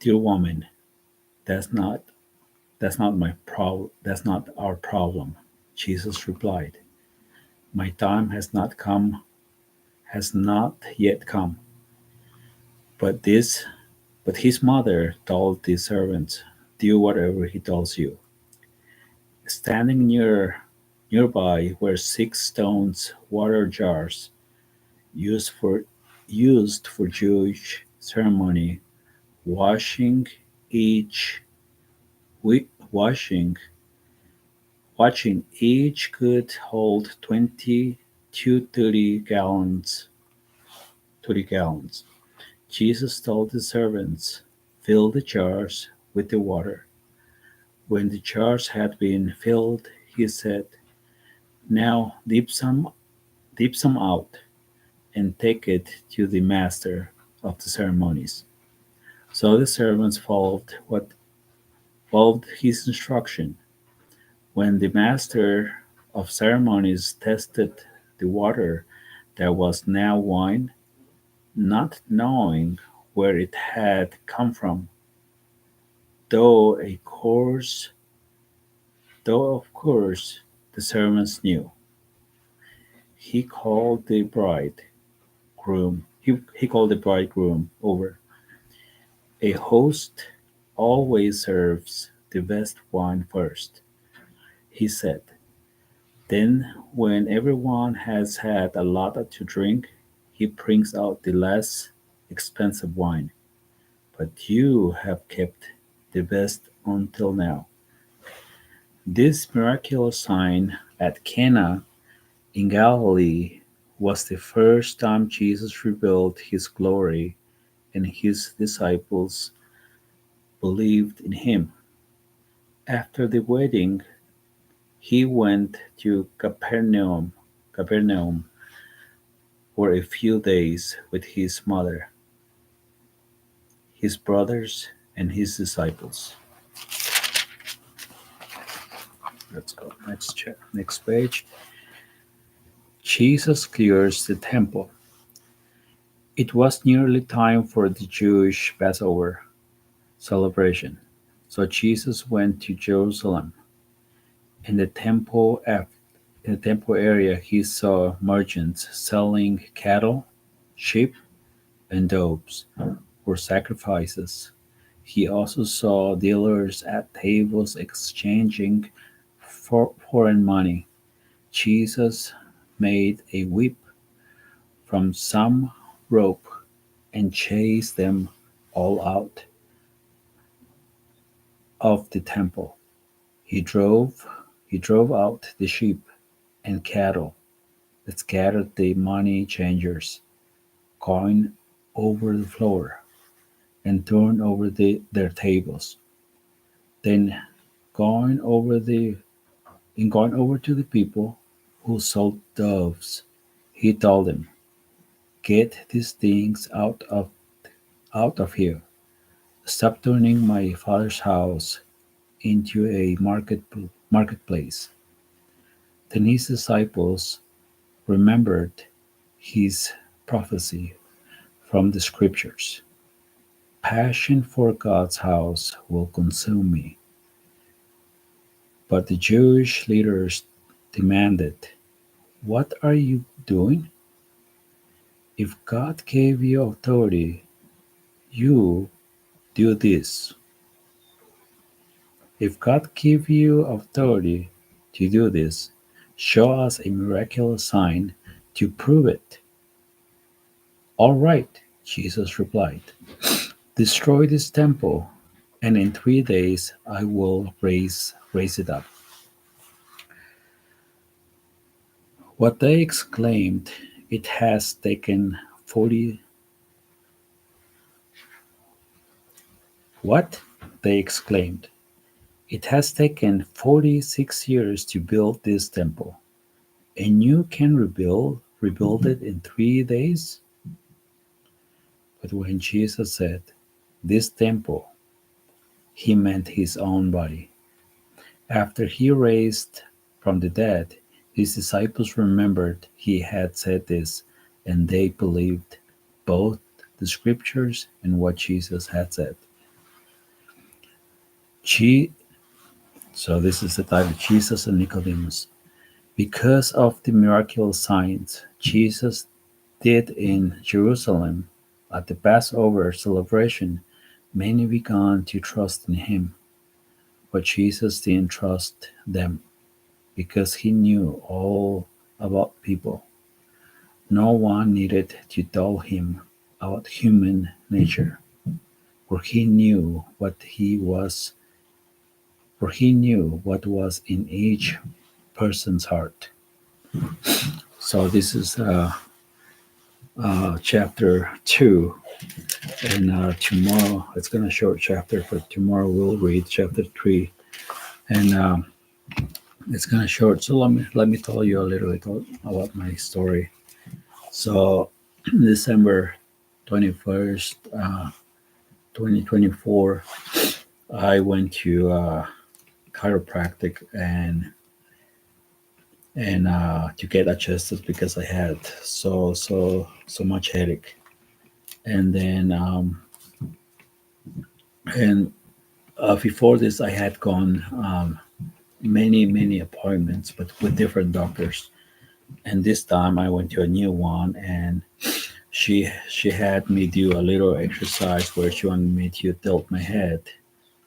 Dear woman, that's not that's not my problem. That's not our problem. Jesus replied, my time has not yet come. But this but his mother told the servants, do whatever he tells you. Standing nearby were 6 stones water jars used for used for Jewish ceremony, washing each washing watching each could hold 20 to 30 gallons. Jesus told the servants, fill the jars with the water. When the jars had been filled, he said, now dip some out and take it to the master of the ceremonies. So the servants followed his instruction. When the master of ceremonies tasted the water that was now wine, not knowing where it had come from, though a course though of course the servants knew, he called the bridegroom over. A host always serves the best wine first, he said. Then, when everyone has had a lot to drink, he brings out the less expensive wine. But you have kept the best until now. This miraculous sign at Cana in Galilee was the first time Jesus revealed his glory, and his disciples believed in him. After the wedding, he went to Capernaum for a few days with his mother, his brothers, and his disciples. Let's go next page. Jesus clears the temple. It was nearly time for the Jewish Passover celebration. So Jesus went to Jerusalem. In the temple area he saw merchants selling cattle, sheep, and doves for sacrifices. He also saw dealers at tables exchanging for foreign money. Jesus made a whip from some rope and chased them all out of the temple. He drove he drove out the sheep and cattle that scattered the money changers, going over the floor, and turned over their tables. Then going over the going over to the people who sold doves, he told them, get these things out of here. Stop turning my father's house into a marketplace. Then his disciples remembered his prophecy from the scriptures. Passion for God's house will consume me. But the Jewish leaders demanded, what are you doing? If God gave you authority, you do this. If God gave you authority to do this, show us a miraculous sign to prove it. All right, Jesus replied. Destroy this temple, and in 3 days I will raise it up. What they exclaimed, it has taken 40 What? They exclaimed. It has taken 46 years to build this temple, and you can rebuild it in 3 days? But when Jesus said, this temple, he meant his own body. After he raised from the dead, his disciples remembered he had said this, and they believed both the scriptures and what Jesus had said. She, so this is the title, Jesus and Nicodemus. Because of the miraculous signs Jesus did in Jerusalem at the Passover celebration, many began to trust in him. But Jesus didn't trust them because he knew all about people. No one needed to tell him about human nature, for he knew what was in each person's heart. So this is chapter 2, and tomorrow it's gonna short chapter, but tomorrow we'll read chapter 3, and it's gonna short. So let me tell you a little bit about my story. So December 21st, 2024, I went to chiropractic and to get adjusted because I had so much headache. And then and before this, I had gone many appointments, but with different doctors. And this time, I went to a new one, and she had me do a little exercise where she wanted me to tilt my head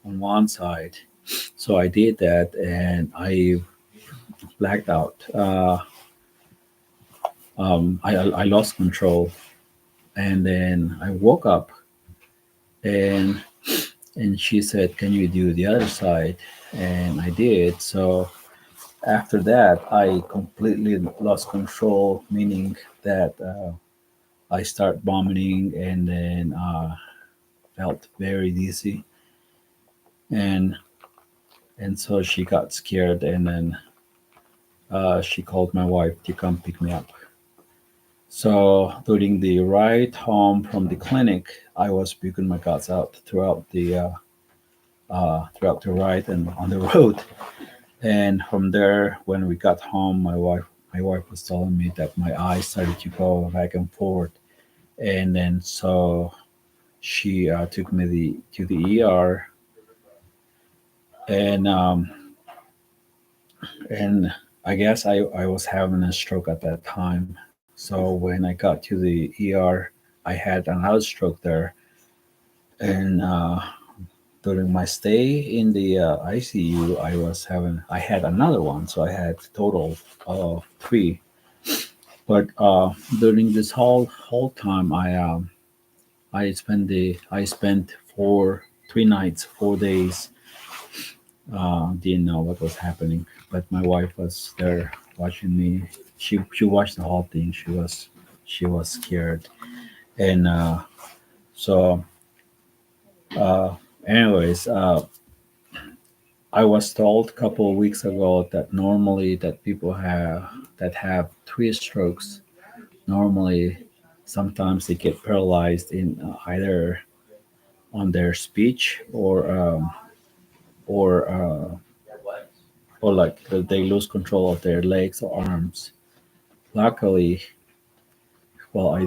on one side. So I did that, and I blacked out. I lost control, and then I woke up, and she said, "Can you do the other side?" And I did. So after that, I completely lost control, meaning that I start vomiting, and then felt very dizzy, and so she got scared, and then she called my wife to come pick me up. So during the ride home from the clinic, I was puking my guts out throughout the ride and on the road. And from there, when we got home, my wife was telling me that my eyes started to go back and forth, and then so she took me to the ER, and and I guess I was having a stroke at that time. So when I got to the ER, I had another stroke there, and during my stay in the ICU, I had another one, so I had total of three. But during this whole time, I spent 3 nights, 4 days. Didn't know what was happening, but my wife was there watching me. She watched the whole thing. She was scared, and so uh, anyways, I was told a couple of weeks ago that normally that have three strokes, normally sometimes they get paralyzed in either on their speech or like they lose control of their legs or arms. Luckily, well, I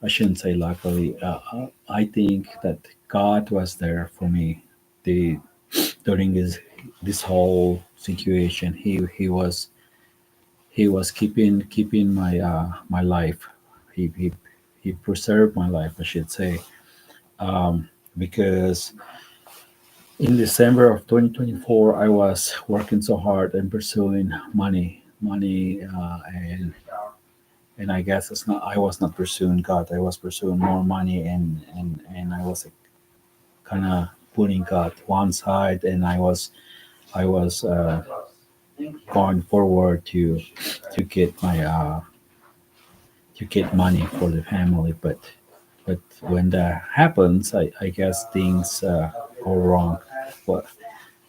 shouldn't say luckily. I think that God was there for me. The During this whole situation, he was keeping my life. He preserved my life, I should say, because in December of 2024, I was working so hard and pursuing money, and I guess it's not. I was not pursuing God. I was pursuing more money, and I was kind of putting God one side, and I was going forward to get money for the family, but when that happens, I guess things go wrong. But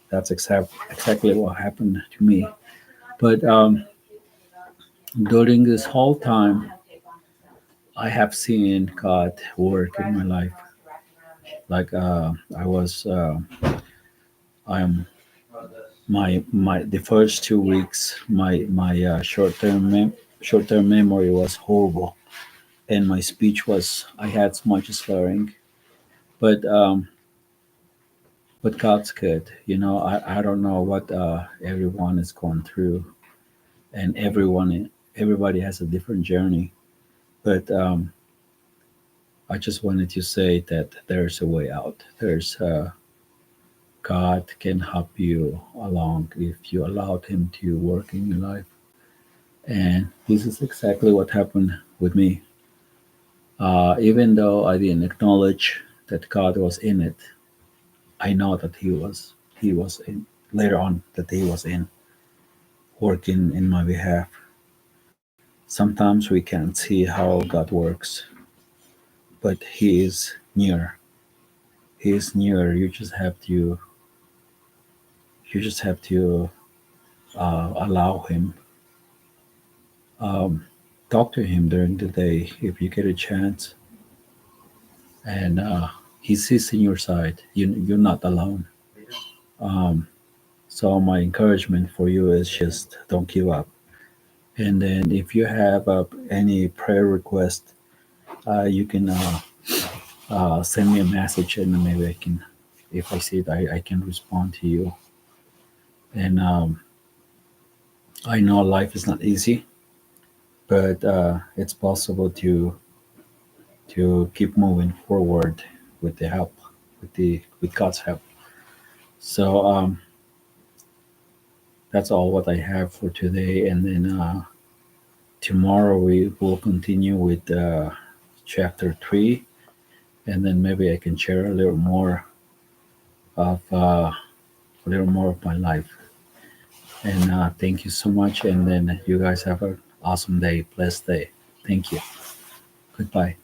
that's exactly what happened to me. But during this whole time, I have seen God work in my life. Like I'm my the first 2 weeks, my short term memory was horrible, and my speech was I had so much slurring. But But God's good. I don't know what everyone is going through, and everybody has a different journey. But I just wanted to say that there's a way out. There's God can help you along if you allowed Him to work in your life. And this is exactly what happened with me. Even though I didn't acknowledge that God was in it, I know that He was in later on that He was in working in my behalf. Sometimes we can't see how God works, but He is near. He is near. You just have to allow Him. Um, Talk to Him during the day if you get a chance, and He sees in your side. You're not alone. Um, so my encouragement for you is just don't give up. And then if you have any prayer request, you can send me a message, and maybe I can, if I see it, I can respond to you. And I know life is not easy, but it's possible to keep moving forward with the help, with God's help. So that's all what I have for today, and then tomorrow we will continue with chapter 3, and then maybe I can share a little more of my life. And thank you so much. And then you guys have an awesome day, blessed day. Thank you. Goodbye.